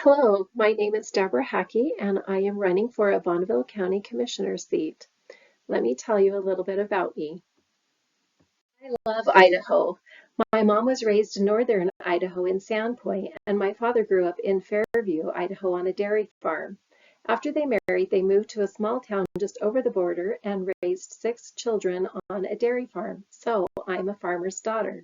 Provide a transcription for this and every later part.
Hello, my name is Debra Haacke, and I am running for a Bonneville County Commissioner seat. Let me tell you a little bit about me. I love Idaho. My mom was raised in northern Idaho in Sandpoint, and my father grew up in Fairview, Idaho on a dairy farm. After they married, they moved to a small town just over the border and raised 6 children on a dairy farm. So I'm a farmer's daughter.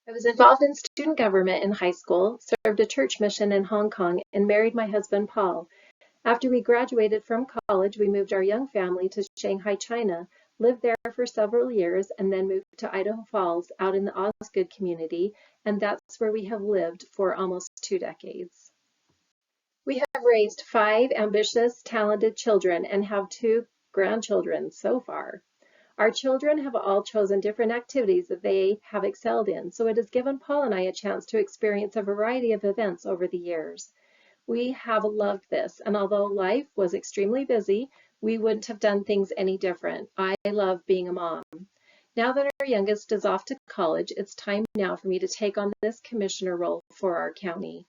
I was involved in student government in high school, served a church mission in Hong Kong, and married my husband Paul. After we graduated from college, we moved our young family to Shanghai, China, lived there for several years, and then moved to Idaho Falls out in the Osgood community, and that's where we have lived for almost 2 decades. We have raised 5 ambitious, talented children and have 2 grandchildren so far. Our children have all chosen different activities that they have excelled in, so it has given Paul and I a chance to experience a variety of events over the years. We have loved this, and although life was extremely busy, we wouldn't have done things any different. I love being a mom. Now that our youngest is off to college, it's time now for me to take on this commissioner role for our county.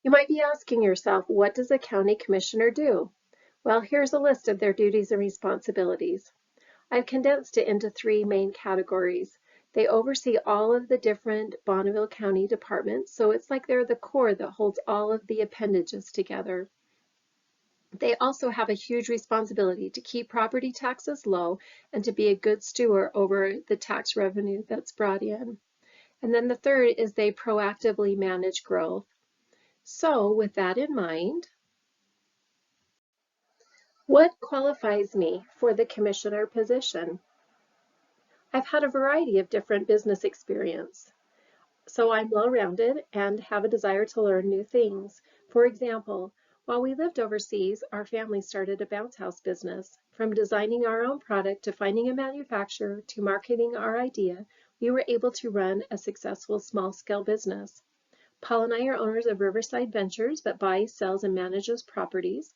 You might be asking yourself, what does a county commissioner do? Well, here's a list of their duties and responsibilities. I've condensed it into 3 main categories. They oversee all of the different Bonneville County departments, so it's like they're the core that holds all of the appendages together. They also have a huge responsibility to keep property taxes low and to be a good steward over the tax revenue that's brought in. And then the third is they proactively manage growth. So with that in mind, what qualifies me for the commissioner position? I've had a variety of different business experience, so I'm well-rounded and have a desire to learn new things. For example, while we lived overseas, our family started a bounce house business. From designing our own product to finding a manufacturer to marketing our idea, we were able to run a successful small-scale business. Paul and I are owners of Riverside Ventures that buys, sells, and manages properties.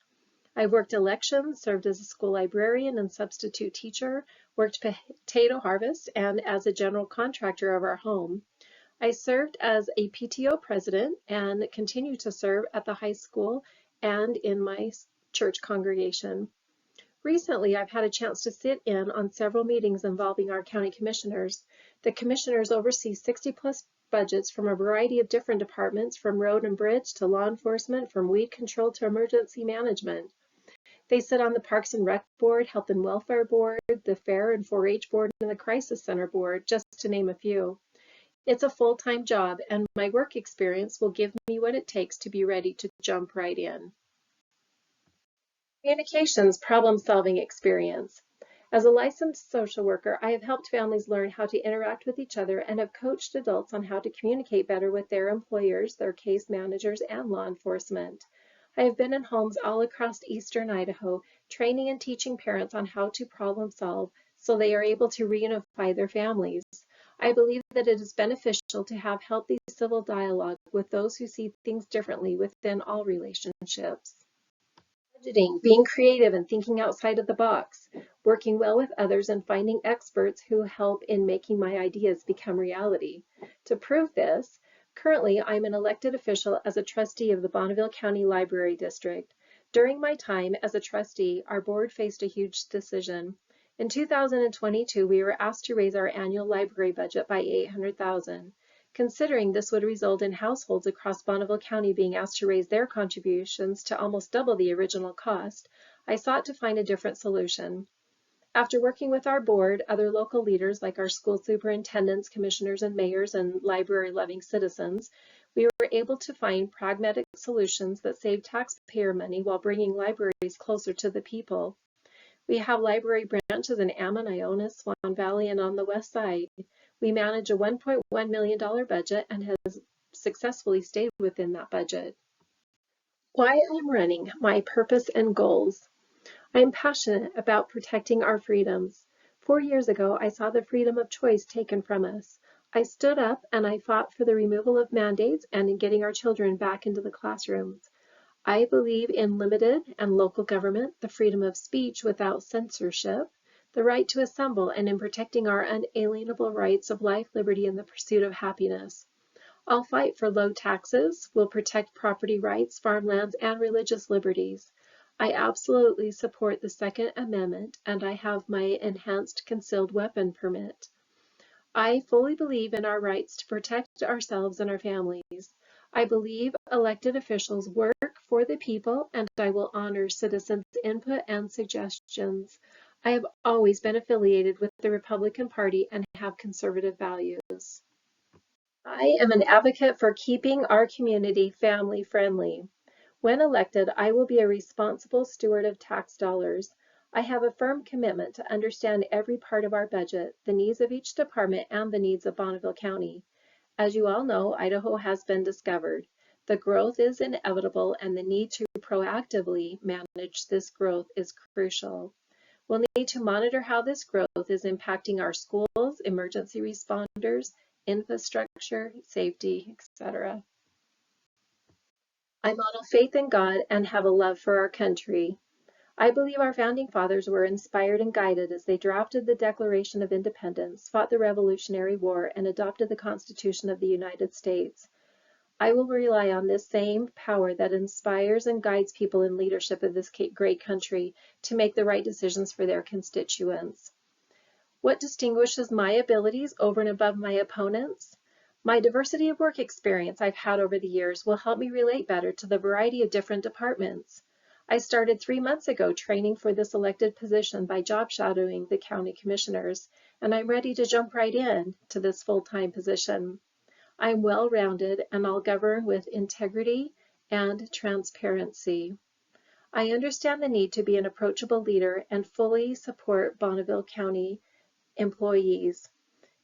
I've worked elections, served as a school librarian and substitute teacher, worked potato harvest, and as a general contractor of our home. I served as a PTO president and continue to serve at the high school and in my church congregation. Recently, I've had a chance to sit in on several meetings involving our county commissioners. The commissioners oversee 60+ budgets from a variety of different departments, from road and bridge to law enforcement, from weed control to emergency management. They sit on the Parks and Rec Board, Health and Welfare Board, the Fair and 4-H Board, and the Crisis Center Board, just to name a few. It's a full-time job, and my work experience will give me what it takes to be ready to jump right in. Communications problem-solving experience. As a licensed social worker, I have helped families learn how to interact with each other and have coached adults on how to communicate better with their employers, their case managers, and law enforcement. I have been in homes all across eastern Idaho, training and teaching parents on how to problem solve so they are able to reunify their families. I believe that it is beneficial to have healthy civil dialogue with those who see things differently within all relationships. Budgeting, being creative and thinking outside of the box, working well with others and finding experts who help in making my ideas become reality. To prove this, currently I'm an elected official as a trustee of the Bonneville County Library District. During my time as a trustee, our board faced a huge decision. In 2022, we were asked to raise our annual library budget by $800,000. Considering this would result in households across Bonneville County being asked to raise their contributions to almost double the original cost, I sought to find a different solution. After working with our board, other local leaders like our school superintendents, commissioners, and mayors, and library-loving citizens, we were able to find pragmatic solutions that save taxpayer money while bringing libraries closer to the people. We have library branches in Ammon, Iona, Swan Valley, and on the west side. We manage a $1.1 million budget and has successfully stayed within that budget. Why I'm running, my purpose and goals. I am passionate about protecting our freedoms. 4 years ago, I saw the freedom of choice taken from us. I stood up and I fought for the removal of mandates and in getting our children back into the classrooms. I believe in limited and local government, the freedom of speech without censorship, the right to assemble, and in protecting our unalienable rights of life, liberty, and the pursuit of happiness. I'll fight for low taxes, will protect property rights, farmlands, and religious liberties. I absolutely support the Second Amendment, and I have my enhanced concealed weapon permit. I fully believe in our rights to protect ourselves and our families. I believe elected officials work for the people, and I will honor citizens' input and suggestions. I have always been affiliated with the Republican Party and have conservative values. I am an advocate for keeping our community family friendly. When elected, I will be a responsible steward of tax dollars. I have a firm commitment to understand every part of our budget, the needs of each department, and the needs of Bonneville County. As you all know, Idaho has been discovered. The growth is inevitable, and the need to proactively manage this growth is crucial. We'll need to monitor how this growth is impacting our schools, emergency responders, infrastructure, safety, etc. I model faith in God and have a love for our country. I believe our founding fathers were inspired and guided as they drafted the Declaration of Independence, fought the Revolutionary War, and adopted the Constitution of the United States. I will rely on this same power that inspires and guides people in leadership of this great country to make the right decisions for their constituents. What distinguishes my abilities over and above my opponents? My diversity of work experience I've had over the years will help me relate better to the variety of different departments. I started 3 months ago training for this elected position by job shadowing the county commissioners, and I'm ready to jump right in to this full-time position. I'm well-rounded and I'll govern with integrity and transparency. I understand the need to be an approachable leader and fully support Bonneville County employees.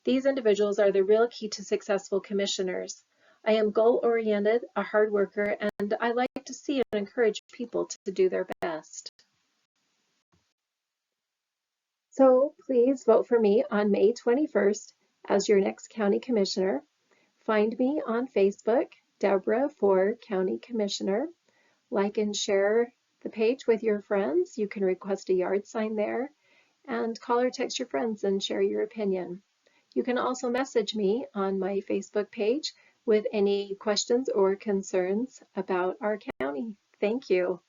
These individuals are the real key to successful commissioners. I am goal-oriented, a hard worker, and I like to see and encourage people to do their best. So please vote for me on May 21st as your next county commissioner. Find me on Facebook, Debra for County Commissioner. Like and share the page with your friends. You can request a yard sign there, and call or text your friends and share your opinion. You can also message me on my Facebook page with any questions or concerns about our county. Thank you.